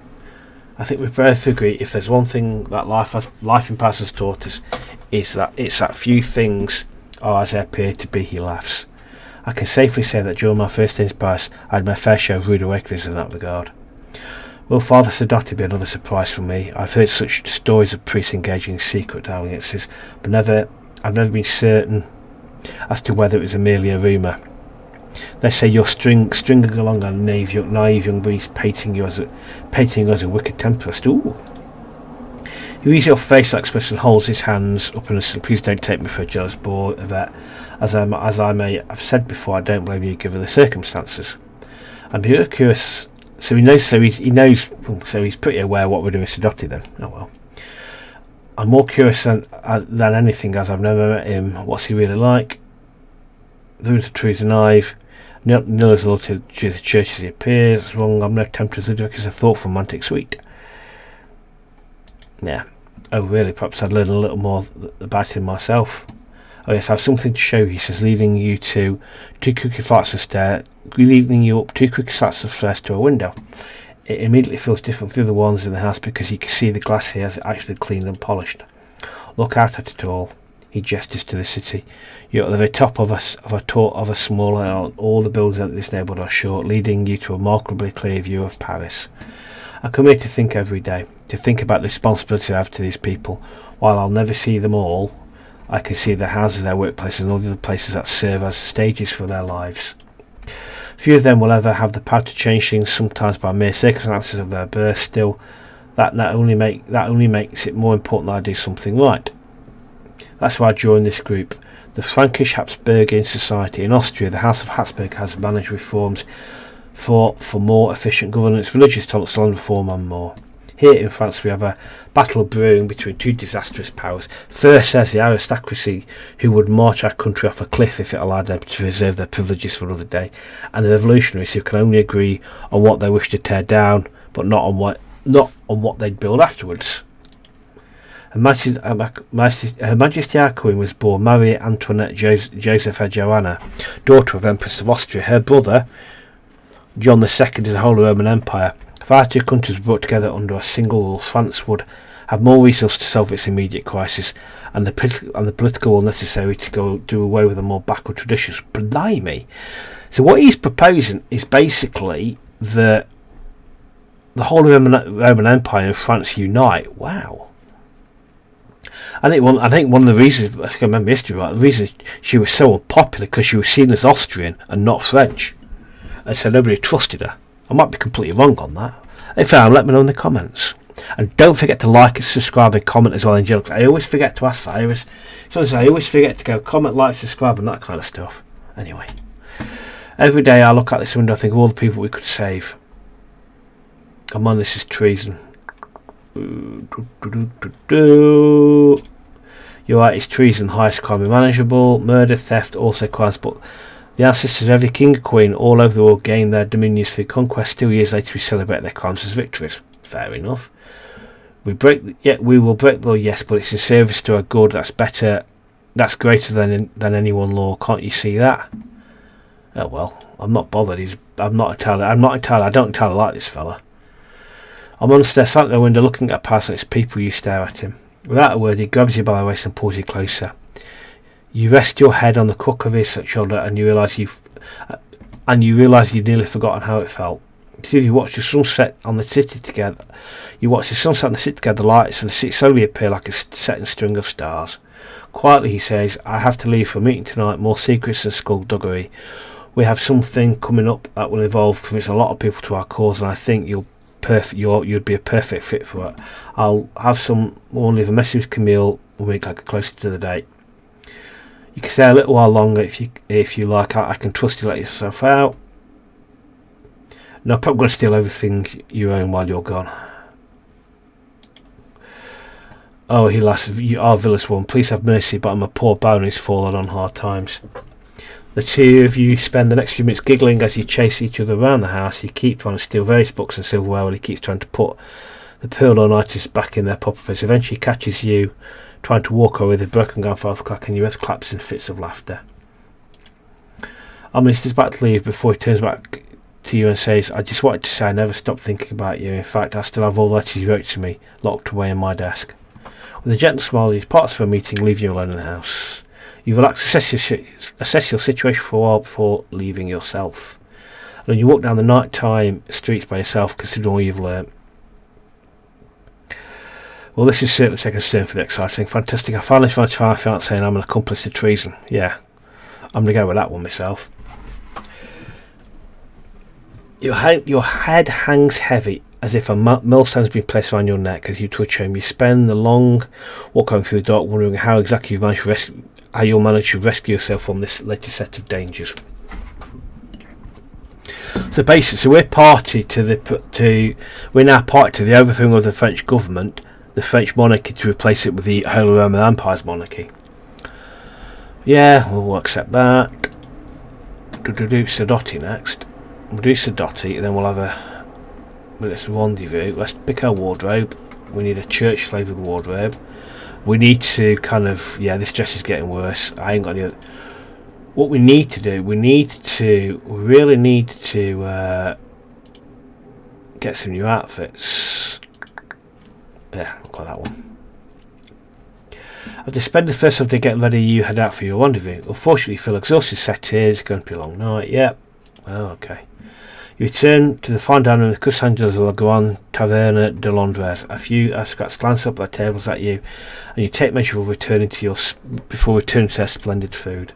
Speaker 1: I think we both agree if there's one thing that life in Paris has taught us, is that it's that few things are as they appear to be. He laughs. I can safely say that during my first day in Paris, I had my fair share of rude awakenings in that regard. Will Father Sadotti be another surprise for me? I've heard such stories of priests engaging in secret alliances, but I've never been certain as to whether it was merely a rumour. They say you're stringing along a naive young priest, painting you as a wicked temptress. Ooh. He reads your facial expression, holds his hands up and says, "Please don't take me for a jealous boy of that. As I may have said before, I don't blame you given the circumstances." I'm curious. So he knows. So he's pretty aware of what we're doing with Sadotti then. Oh well. I'm more curious than anything, as I've never met him. What's he really like? There's the truth and I've nil as loyal to the church as he appears. It's wrong. I'm no tempter to Ludwig as a thoughtful romantic sweet. Yeah. Oh really? Perhaps I'd learn a little more about him myself. Oh yes, I have something to show you. He says, leading you up two crooked flights of stairs to a window. It immediately feels different from the other ones in the house because you can see the glass here is actually cleaned and polished. Look out at it all. He gestures to the city. You're at the very top of a small island. All the buildings in this neighbourhood are short, leading you to a remarkably clear view of Paris. I come here to think every day, to think about the responsibility I have to these people. While I'll never see them all, I can see their houses, their workplaces, and all the other places that serve as stages for their lives. Few of them will ever have the power to change things, sometimes by mere circumstances of their birth. Still, that only makes it more important that I do something right. That's why I joined this group, the Frankish Habsburgian Society. In Austria, the House of Habsburg has managed reforms for more efficient governance, religious tolerance, land reform, and more. Here in France, we have a battle brewing between two disastrous powers. First, there's the aristocracy, who would march our country off a cliff if it allowed them to reserve their privileges for another day, and the revolutionaries, who can only agree on what they wish to tear down, but not on what they'd build afterwards. Her Majesty our Queen was born Marie Antoinette Josepha Joanna, daughter of Empress of Austria. Her brother, John II, is the whole Roman Empire. If our two countries were brought together under a single rule, France would have more resources to solve its immediate crisis, and the political will necessary to go do away with the more backward traditions. Blimey! So what he's proposing is basically that the whole Roman Empire and France unite. Wow! I think one of the reasons, if I can remember history right, the reason she was so unpopular because she was seen as Austrian and not French, and so nobody trusted her. I might be completely wrong on that. If I am, let me know in the comments. And don't forget to like and subscribe and comment as well in general. I always forget to ask that. I always forget to go comment, like, subscribe and that kind of stuff. Anyway. Every day I look out this window, I think of all the people we could save. Come on, this is treason. You're right, it's treason, highest crime manageable, murder, theft, also crimes, but the ancestors of every king and queen all over the world gained their dominions through conquest. 2 years later we celebrate their crimes as victories. Fair enough. We will break the law, yes, but it's in service to a good that's greater than any one law. Can't you see that? Oh well, I'm not bothered. I don't entirely like this fella. I'm on the stairs, sat at the window looking at Paris and its people. You stare at him. Without a word, he grabs you by the waist and pulls you closer. You rest your head on the crook of his shoulder and you realise you'd nearly forgotten how it felt. You watch the sunset on the city together. The lights of the city slowly appear like a setting string of stars. Quietly he says, I have to leave for a meeting tonight, more secrets and skullduggery. We have something coming up that will involve convincing a lot of people to our cause, and I think you'd be a perfect fit for it. I'll have someone leave a message with Camille a week like closer to the date. You can stay a little while longer if you like. I can trust you to let yourself out. No, I'm probably going to steal everything you own while you're gone. Oh, he laughs. You are village one. Please have mercy, but I'm a poor bone who's fallen on hard times. The two of you spend the next few minutes giggling as you chase each other around the house. You keep trying to steal various books and silverware while he keeps trying to put the pearl all-nighters back in their proper place. Eventually he catches you trying to walk away with a broken grandfather clock, and your earth claps in fits of laughter. Ominous is about to leave before he turns back to you and says, I just wanted to say I never stopped thinking about you. In fact, I still have all the letters you wrote to me locked away in my desk. With a gentle smile, he departs for a meeting, leaving you alone in the house. You relax, assess your situation for a while before leaving yourself. And when you walk down the nighttime streets by yourself, considering all you've learnt. Well, this is certainly taking a turn for the exciting. Fantastic. I finally found my fiance and I'm an accomplice to treason. Yeah, I'm going to go with that one myself. Your head hangs heavy as if a millstone's been placed around your neck as you touch home. You spend the long walk home through the dark wondering how exactly you'll manage to rescue yourself from this latest set of dangers. So basically, we're now party to the overthrowing of the French government, the French monarchy, to replace it with the Holy Roman Empire's monarchy. Yeah, we'll accept that. Sadotti next. We'll do Sadotti, and then we'll have let's rendezvous. Let's pick our wardrobe. We need a church flavoured wardrobe. We need to this dress is getting worse. I ain't got any other. What we need to do, we really need to get some new outfits. Yeah, I've got that one. After spending the first day getting ready, you head out for your rendezvous. Unfortunately, you feel exhausted, set in. It's going to be a long night. Yep. Oh, okay. You return to the fine dining room of the Cassandras of La Grande Taverne de Londres. A few aristocrats glance up at their tables at you, and you take measure before returning to their splendid food.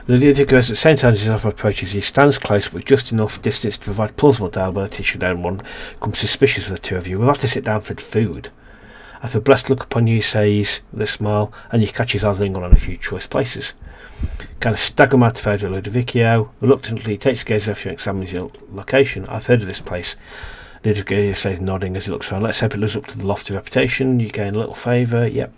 Speaker 1: The Ludovico, at the same time as his offer approaches, he stands close with just enough distance to provide plausible deniability should anyone become suspicious of the two of you. We'll have to sit down for food. After a blessed look upon you, he says with a smile, and you catch his eyes lingering on a few choice places. Kind of stagger him out to favour Ludovico. Reluctantly, he takes his gaze off you and examines your location. I've heard of this place. Ludovico says, nodding as he looks around. Let's hope it lives up to the lofty reputation. You gain a little favour. Yep.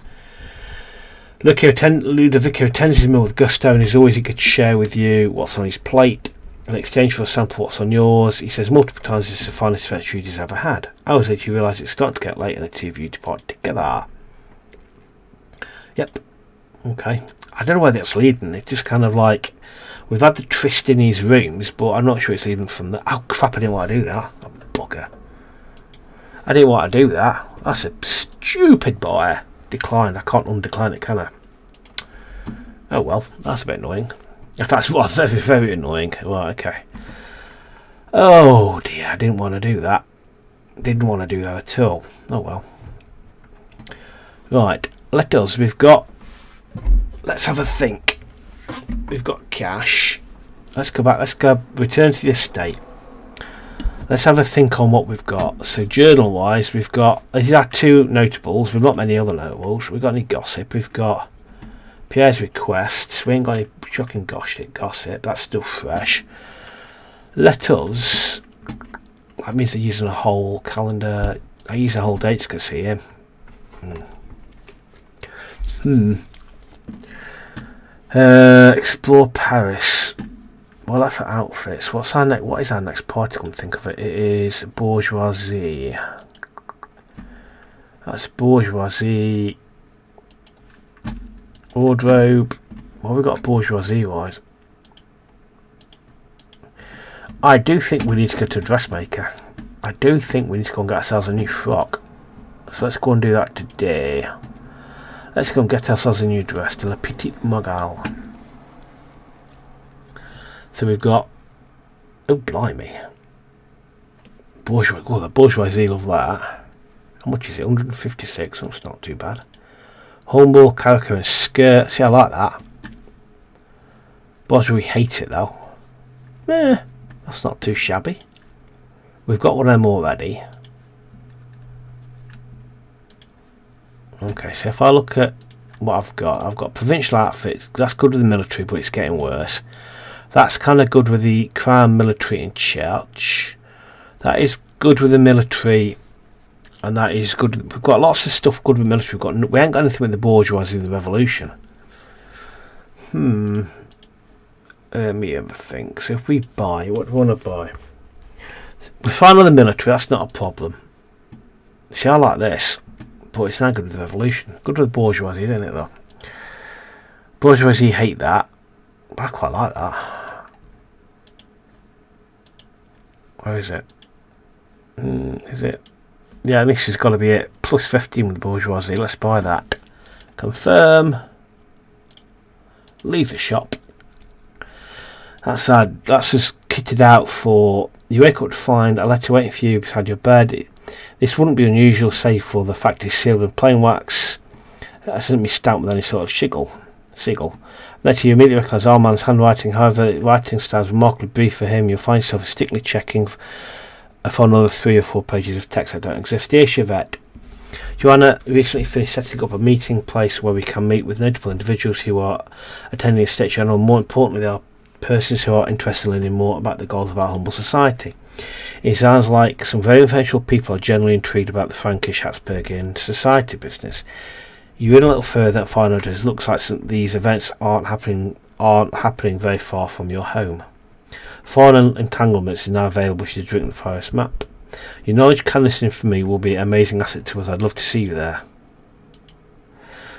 Speaker 1: Ludovico attends his meal with gusto and is always eager to share with you what's on his plate. In exchange for a sample what's on yours, he says multiple times this is the finest French food he's ever had. Hours later, you realise it's starting to get late and the two of you depart together. Yep. Okay. I don't know where that's leading. It's just kind of like we've had the tryst in his rooms, but I'm not sure it's leading from that. Oh crap! I didn't want to do that. Oh, bugger! I didn't want to do that. That's a stupid buyer. Declined. I can't undecline it, can I? Oh well, that's a bit annoying. If that's very, very annoying. Well, okay. Oh dear, I didn't want to do that. Didn't want to do that at all. Oh well. Right, let's have a think. We've got cash. Let's go back. Let's go return to the estate. Let's have a think on what we've got. So journal wise, we've got, these are two notables. We've not many other notables. We've got any gossip. We've got Pierre's requests. We ain't got any shocking gossip. That's still fresh. That means they're using a whole calendar. I use a whole dates to see him. Explore Paris. Well, that's for outfits. What is our next party? Come think of it. It is bourgeoisie. That's bourgeoisie. Wardrobe. What have we got bourgeoisie wise? I do think we need to go to a dressmaker. I do think we need to go and get ourselves a new frock. So let's go and do that today. Let's go and get ourselves a new dress. De la Petite Mogale. So we've got, oh blimey, the bourgeoisie love that. How much is it? 156. That's not too bad. Humble, character and skirt. See, I like that. Bourgeoisie hate it though. That's not too shabby. We've got one of them already. Okay, so if I look at what I've got provincial outfits. That's good with the military, but it's getting worse. That's kind of good with the crown, military and church. That is good with the military, and that is good. We've got lots of stuff good with military. We ain't got anything with the bourgeoisie in the revolution. Let me have a think. So if we buy, what do we want to buy? We find on the military, that's not a problem. See, I like this, but it's not good with the revolution. Good with the bourgeoisie, isn't it, though? Bourgeoisie hate that, but I quite like that. Where is it? Is it? Yeah, this has got to be it. Plus 15 with the bourgeoisie. Let's buy that. Confirm. Leave the shop. That's just kitted out for you wake up to find a letter waiting for you beside your bed. This wouldn't be unusual, save for the fact it's sealed with plain wax. That doesn't be stamped with any sort of sigil. Letter you immediately recognise our man's handwriting. However, the writing style is remarkably brief for him. You'll find yourself stickily checking for another 3 or 4 pages of text that don't exist. Dear Chevette, Joanna recently finished setting up a meeting place where we can meet with notable individuals who are attending a state journal. More importantly, they are persons who are interested in learning more about the goals of our humble society. It sounds like some very influential people are generally intrigued about the Frankish Habsburgian society business. You read a little further and find out it looks like these events aren't happening very far from your home. Foreign entanglements is now available if you drink the Paris map. Your knowledge canvassing for me will be an amazing asset to us. I'd love to see you there.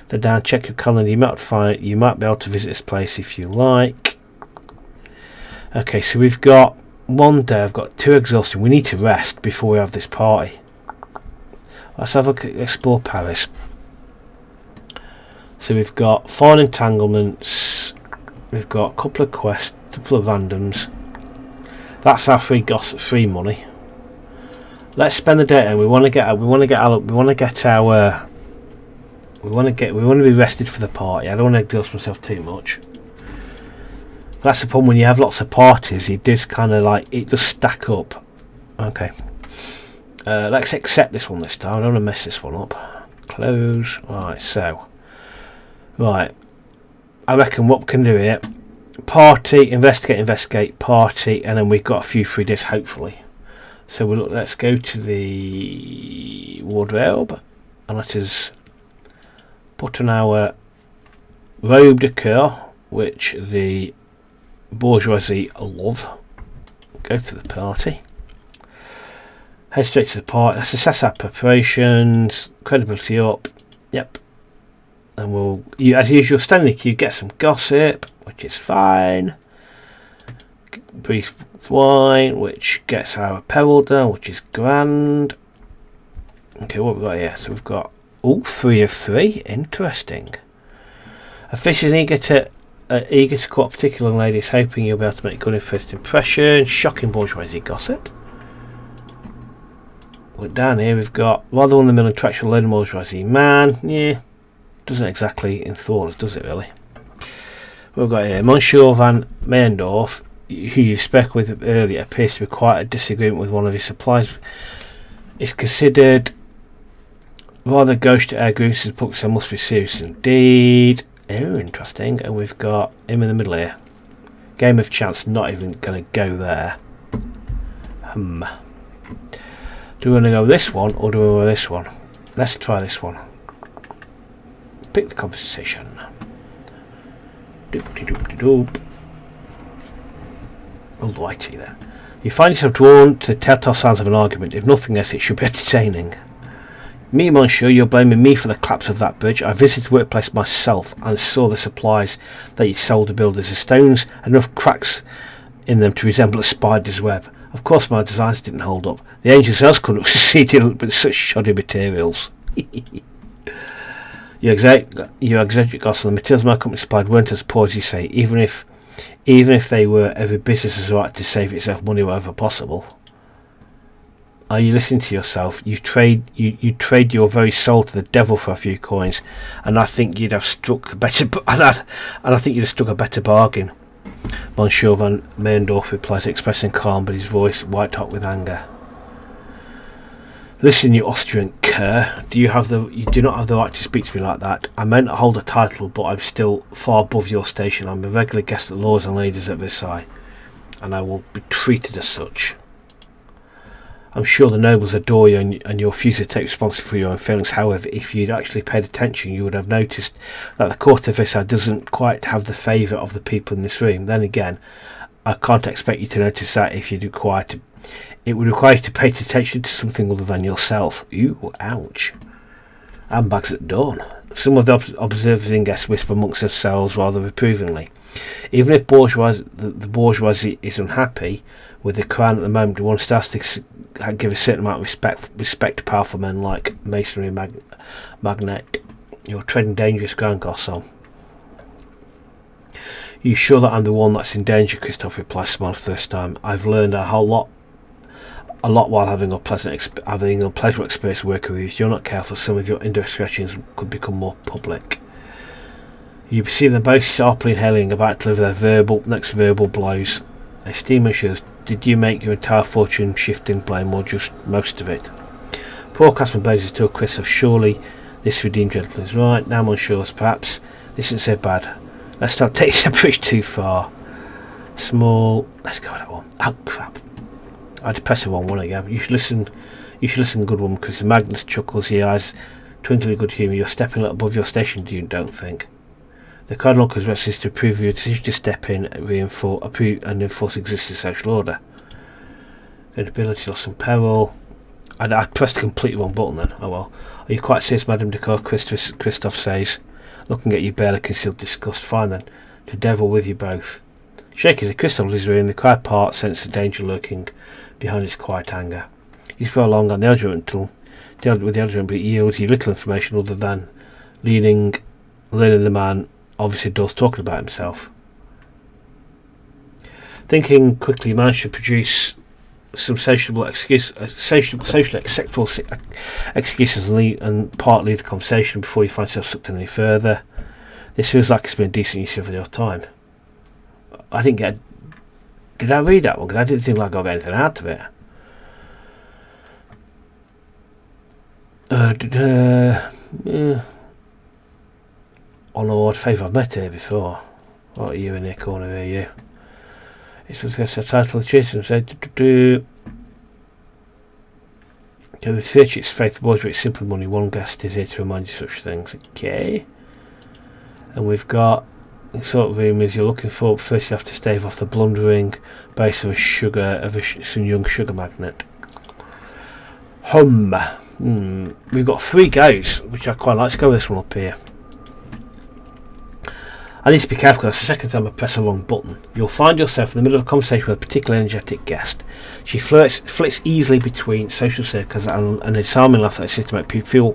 Speaker 1: Go down, check your calendar. You might be able to visit this place if you like. Okay, so we've got one day. I've got 2 exhausting. We need to rest before we have this party. Let's have a look at explore Paris. So we've got foreign entanglements. We've got a couple of quests, a couple of randoms. That's our free gossip, free money. Let's spend the day, and we want to be rested for the party. I don't want to exhaust myself too much. That's the problem when you have lots of parties. It does kind of like it does stack up. Okay. Let's accept this one this time. I don't want to mess this one up. Close. Right. So. Right. I reckon what we can do here. Party, investigate, party, and then we've got a few free days hopefully. So let's go to the wardrobe and let us put on our robe de coeur, which the bourgeoisie love. Go to the party. Head straight to the party. Let's assess our preparations. Credibility up. Yep. And we'll, as usual, stand in the queue, get some gossip, which is fine. Brief wine, which gets our apparel done, which is grand. Okay, what we've got here? So we've got all 3 of 3. Interesting. A fish is eager to court a particular lady, is hoping you'll be able to make a good first impression. Shocking bourgeoisie gossip. We're down here. We've got rather on the mill attraction, load of bourgeoisie man. Yeah. Doesn't exactly enthrall us, does it really? We've got here Monsieur Van Meendorf, who you spoke with earlier, appears to be quite a disagreement with one of his supplies. It's considered rather gauche to air grievances book, so must be serious indeed. Oh, interesting. And we've got him in the middle here. Game of chance, not even going to go there. Do we want to go with this one or do we want this one? Let's try this one. Pick the conversation. Doop. Alrighty there. You find yourself drawn to the telltale signs of an argument. If nothing else, it should be entertaining. Me, monsieur, you're blaming me for the collapse of that bridge. I visited the workplace myself and saw the supplies that you sold to builders. The stones had enough cracks in them to resemble a spider's web. Of course, my designs didn't hold up. The angels else couldn't have succeeded with such shoddy materials. You exaggerate costs. The materials my company supplied weren't as poor as you say. Even if they were, every business has a right to save itself money wherever possible. Are you listening to yourself? You trade your very soul to the devil for a few coins, and I think you'd have struck a better bargain. Monsieur van Meerendorf replies, expressing calm, but his voice white hot with anger. Listen, you Austrian cur, you do not have the right to speak to me like that. I may not hold a title, but I'm still far above your station. I'm a regular guest of the lords and ladies at Versailles, and I will be treated as such. I'm sure the nobles adore you, and you refuse to take responsibility for your own feelings. However, if you'd actually paid attention, you would have noticed that the court of Versailles doesn't quite have the favour of the people in this room. Then again, I can't expect you to notice that if you'd require to. It would require you to pay attention to something other than yourself. Ooh, ouch. Handbags at dawn. Some of the observing guests whisper amongst themselves rather reprovingly. Even if the bourgeoisie is unhappy with the crown at the moment, one starts to give a certain amount of respect to powerful men like masonry magnate. You're treading dangerous ground, Garçon. You sure that I'm the one that's in danger? Christophe replies, smiling for the first time. I've learned a lot while having unpleasant experience working with you. If you're not careful, some of your indiscretions could become more public. You perceive them both sharply inhaling, about to deliver their next verbal blows. Esteemed messieurs, did you make your entire fortune shifting blame, or just most of it? Poor Craftsman Blazes told Christophe, surely this redeemed gentleman is right. Now, monsieurs, perhaps this isn't so bad. Let's not take this a bridge too far. Small. Let's go with that one. Oh, crap. I had to press the wrong one again. You should listen, good woman, because Magnus chuckles, his eyes twinkling with good humour. You're stepping a little above your station, don't think? The cardinal is to approve of your decision to step in, enforce existing social order. Ability loss and peril. I pressed the completely wrong button then. Oh well. Are you quite serious, Madame de Cour? Christophe says, looking at you, barely concealed disgust. Fine then. To devil with you both. Shaking as Christophe is in the quiet part, sensed the danger lurking behind his quiet anger. He's for long on the argument with the argument, but it yields you little information other than learning the man obviously does talking about himself. Thinking quickly, he managed to produce some socially acceptable excuses and part leave the conversation before you find yourself sucked in any further. This feels like it's been a decent use of your time. I didn't get. Did I read that one? Because I didn't think like I got anything out of it. Oh Lord, favour, I've met her before. What are you in the corner here, you? This was the title of the chase and said, the research its faithful boys, but it's simple money. One guest is here to remind you such things. Okay. And we've got the sort of room is you're looking for. First, you have to stave off the blundering base of some young sugar magnate. We've got 3 goes, which I quite like. Let's go with this one up here. I need to be careful because it's the second time I press the wrong button. You'll find yourself in the middle of a conversation with a particularly energetic guest. She flits easily between social circles and a disarming laugh that seems to make people feel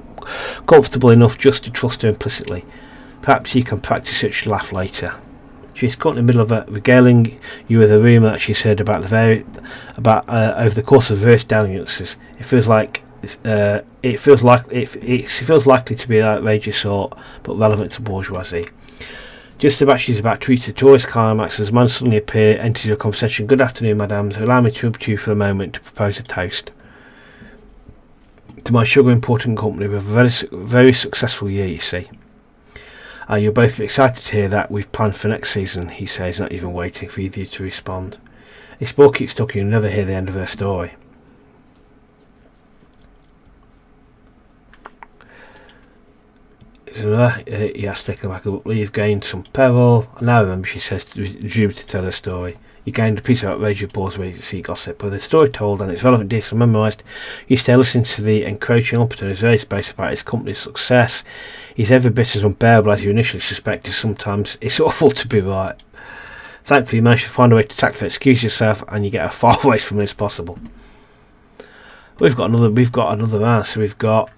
Speaker 1: comfortable enough just to trust her implicitly. Perhaps you can practice such laugh later. She's caught in the middle of regaling you with a rumour that she's heard about over the course of various dalliances. It feels likely to be an outrageous sort, but relevant to bourgeoisie. Just about she's about to reach the joyous climax as a man suddenly enters your conversation. Good afternoon, madame. Allow me to interrupt you for a moment to propose a toast to my sugar importing company with a very, very successful year, you see. You're both excited to hear that we've planned for next season, he says, not even waiting for either of you to respond. If sport keeps talking, you'll never hear the end of her story. He has taken back a look. You've gained some peril. And now remember, she says, resume to tell her story. You gained a piece of outrageous bourgeoisie gossip. With the story told and its relevant details memorised, you stay listening to the encroaching opportunities very space about his company's success. He's every bit as unbearable as you initially suspected. Sometimes it's awful to be right. Thankfully, you manage to find a way to tactfully excuse yourself, and you get as far away from it as possible. We've got another answer. We've got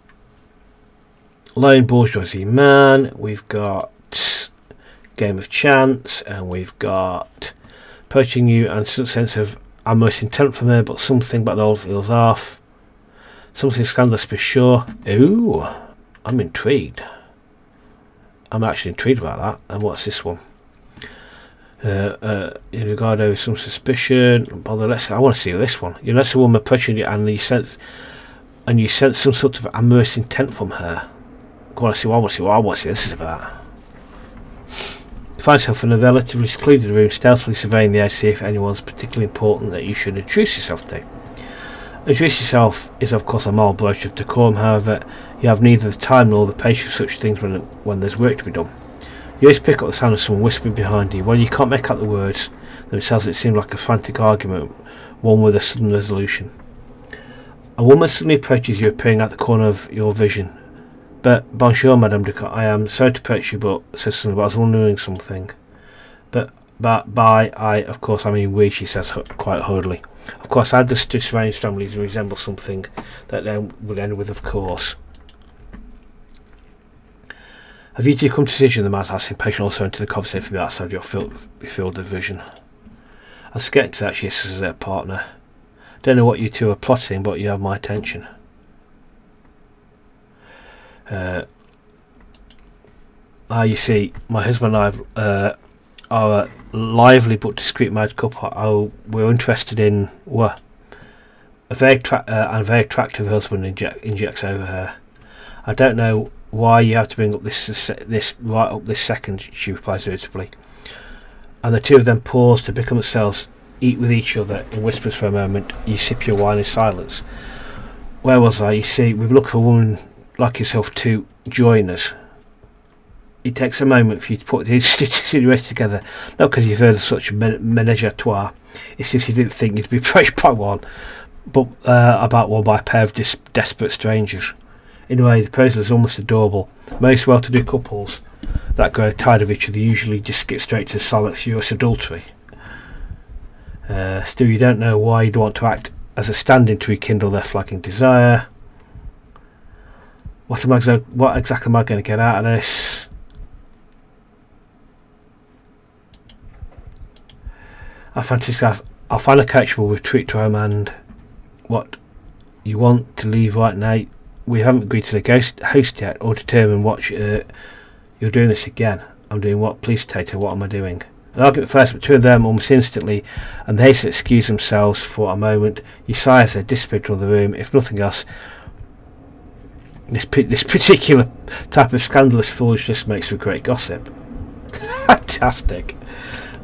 Speaker 1: lone bourgeoisie man. We've got game of chance, and we've got approaching you and some sense of almost intent from her, but something about the old feels off. Something scandalous for sure. Ooh, I'm intrigued. I'm actually intrigued about that. And what's this one? In regard over some suspicion. Bother, I want to see this one. You notice a woman approaching you and you sense some sort of amorous intent from her. I want to see what this is about. You find yourself in a relatively secluded room, stealthily surveying the area to see if anyone's particularly important that you should introduce yourself to. Introduce yourself is of course a mild broach of decorum, however, you have neither the time nor the patience for such things when there's work to be done. You always pick up the sound of someone whispering behind you. While you can't make out the words themselves, it seems like a frantic argument, one with a sudden resolution. A woman suddenly approaches you, appearing at the corner of your vision. But, bonjour, Madame Ducat, I am sorry to approach you, but I was wondering something. But by of course, I mean we, she says quite hurriedly. Of course, I just strange families resemble something that then will end with, of course. Have you two come to decision? The man asks, impatient also into the conversation from the outside your field of vision. I was getting to that, she says, as her partner. Don't know what you two are plotting, but you have my attention. You see, my husband and I are a lively but discreet married couple. We're interested in a very attractive husband injects over her. I don't know why you have to bring up this right up this second, she replies irritably. And the two of them pause to become themselves, eat with each other in whispers for a moment. You sip your wine in silence. Where was I? You see, we've looked for a woman like yourself to join us. It takes a moment for you to put these situations together, not because you've heard of such a menage a trois. It's just you didn't think you'd be approached by one, but about one by a pair of desperate strangers. In a way, the proposal is almost adorable. Most well-to-do couples that grow tired of each other usually just get straight to silent, furious adultery. Still, you don't know why you'd want to act as a stand-in to rekindle their flagging desire. What exactly am I going to get out of this? I fancy I'll find a coach will retreat to home and what you want to leave right now. We haven't agreed to the host yet or determined what you're doing this again. I'm doing what? Please, Tater, what am I doing? An argument first, but two of them almost instantly, and they excuse themselves for a moment. You sigh as they dissipate from the room. If nothing else, this particular type of scandalous foolishness makes for great gossip. Fantastic.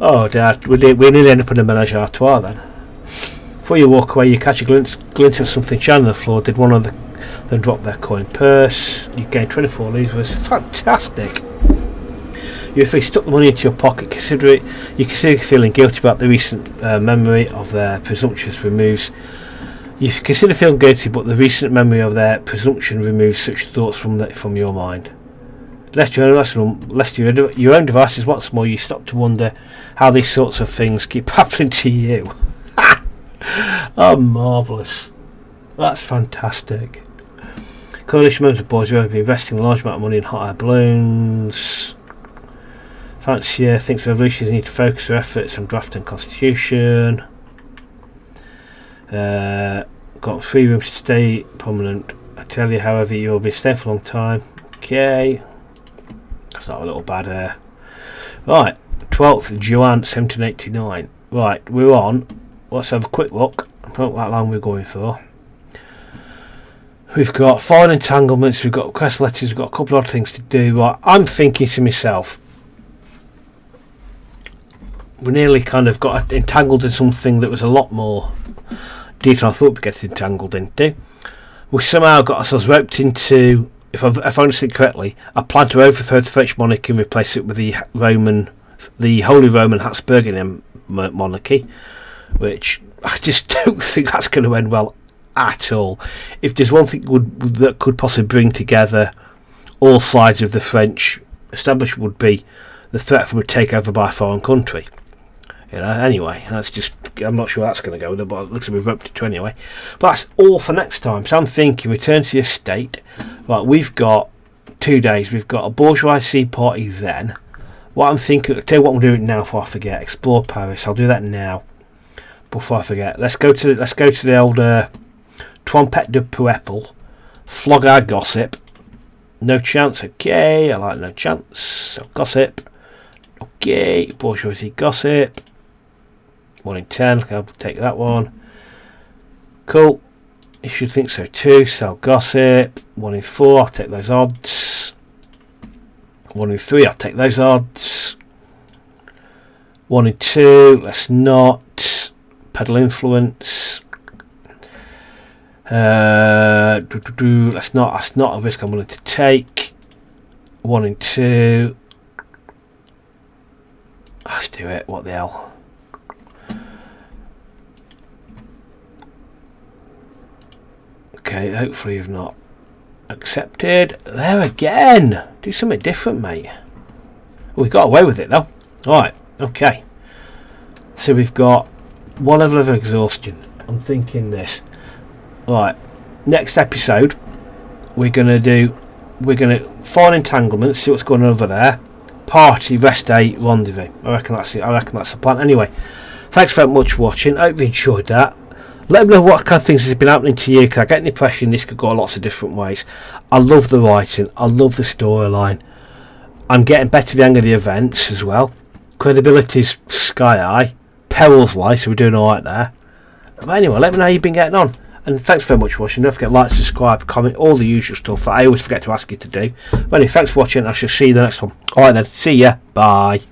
Speaker 1: Oh, Dad, we nearly end up in a menage a trois then. Before you walk away, you catch a glint of something shining on the floor. Did one of them drop their coin purse? You gain 24 livres. Fantastic. You if they stuck the money into your pocket, you consider feeling guilty about the recent memory of their presumptuous removes. You consider feeling guilty, but the recent memory of their presumption removes such thoughts from your mind. Lest your own devices, once more you stop to wonder how these sorts of things keep happening to you. Oh, marvellous. That's fantastic. Coalition members of boys who have been investing a large amount of money in hot air balloons. Fancier thinks revolutionaries need to focus their efforts on draft and constitution. Got 3 rooms to stay prominent. I tell you, however, you'll be staying for a long time. Okay. That's not a little bad there. Right. 12th Juan 1789. Right, we're on. Let's have a quick look. I don't know how long we're going for. We've got foreign entanglements, we've got request letters, we've got a couple of other things to do. Right, I'm thinking to myself, we nearly kind of got entangled in something that was a lot more deep than I thought we'd get entangled into. We somehow got ourselves roped into, if I understand correctly, a plan to overthrow the French monarchy and replace it with the Holy Roman Habsburgian monarchy, which I just don't think that's going to end well at all. If there's one thing that could possibly bring together all sides of the French establishment, would be the threat from a takeover by a foreign country. Anyway, that's just, I'm not sure that's going to go, but it looks like we've roped it to anyway. But that's all for next time. So I'm thinking, return to the estate. Right, we've got 2 days. We've got a bourgeoisie party then. What I'm thinking, I'll tell you what I'm doing now before I forget. Explore Paris. I'll do that now before I forget. Let's go to the old Trompette de Pueple, Flog Our Gossip. No chance. Okay, I like no chance. So gossip. Okay, bourgeoisie gossip. 1 in 10. Okay, I'll take that one. Cool. You should think so too. Sell gossip. 1 in 4. I'll take those odds. 1 in 3. I'll take those odds. 1 in 2. Let's not. Pedal influence. That's not a risk I'm willing to take. 1 in 2. Let's do it. What the hell? Okay, hopefully you've not accepted. There again. Do something different, mate. We got away with it though. Alright, okay. So we've got 1 level of exhaustion. I'm thinking this. Right, next episode we're gonna find entanglements, see what's going on over there. Party, rest day, rendezvous. I reckon that's the plan. Anyway, thanks very much for watching. I hope you enjoyed that. Let me know what kind of things has been happening to you, because I get the impression this could go lots of different ways. I love the writing, I love the storyline. I'm getting better at the hang of the events as well. Credibility's sky high. Perils lie, so we're doing alright there. But anyway, let me know how you've been getting on. And thanks very much for watching. Don't forget to like, subscribe, comment, all the usual stuff that I always forget to ask you to do. But anyway, thanks for watching. I shall see you the next one. Alright then, see ya. Bye.